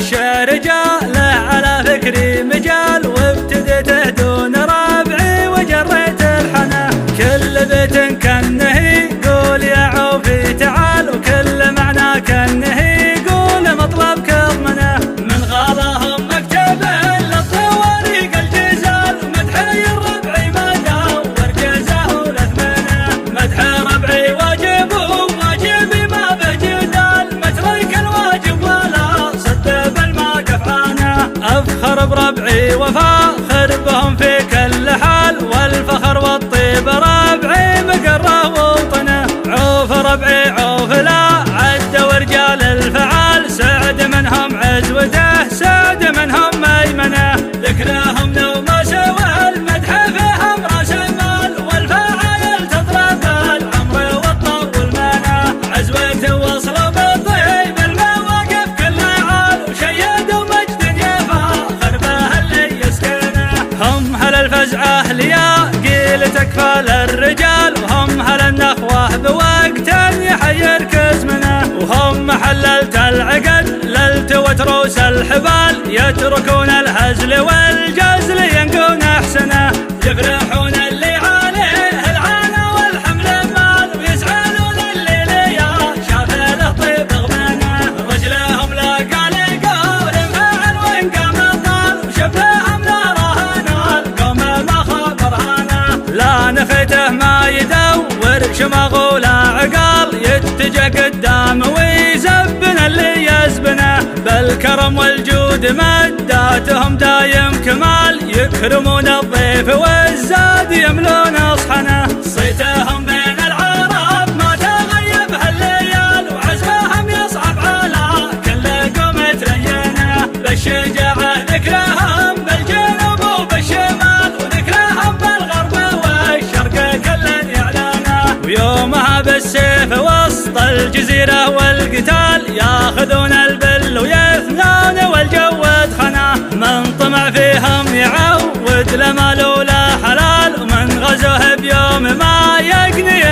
الشعر جاله على فكري مجال، وابتديته دون ربعي وجريت الحنا. كل بيت كانه يقول يا عوفي تعال، وكل معنى كانه يقول مطلب كظمنه. من غالهم مكتب للطواريق الجزال، مدحي الربعي ما دور جزاه لثمنه. مدح ربعي واجب وواجبي ما به جدال، مترك الواجب ولا صد بالموقف عانه. افخر بربعي وفاخر بهم في كل حال، والفخر والطيب ربعي مقره ووطنه. عوف ربعي عوف لا عد ورجال الفعال، سعد منهم عزوته سعد منهم ميمنه. ذكرهم لو ما سوى المدح فيهم راس المال، والفعايل تضرب العمر والطب والمنى. عزوته وصلوا بالطيب المواقف كل عال، وشيدوا مجد يفاخر به اللي يسكنه. هم هل الفزعه ليا قيل تكفى للرجال، وهم هل النخوه بوقت يحير كزمنه. وهم حللت العقد للتوت روس الحبال، يتركون الهزل والجزل ينقون احسنه. يفرحون اللي عليه العانى والحمل مال، ويزعلون اللي ليا شاف له طيب غمانه. رجلهم لا قال قول فعل وان قام الطال، وشبههم لا رهنا القوم ما خبر هانا. لا نفيته ما يدور شماغ ولا عقال، يتجه قدام ويزبن اللي يزبنه. بالكرم والجود مداتهم دايم كمال، يكرمون الضيف والزاد يملون اصحنه. صيتهم بين العرب ما تغيب هالليال، وعزمهم يصعب على كل قوم ترينه. بالشجاعه ذكرهم بالجنوب وبالشمال، وذكرهم بالغرب والشرق كل يعلنه. ويومها بالسيف وسط الجزيره والقتال، ياخذون البل ويثنون والجود خنا. من طمع فيهم يعود لمال ولا حلال، ومن غزوه بيوم ما يقني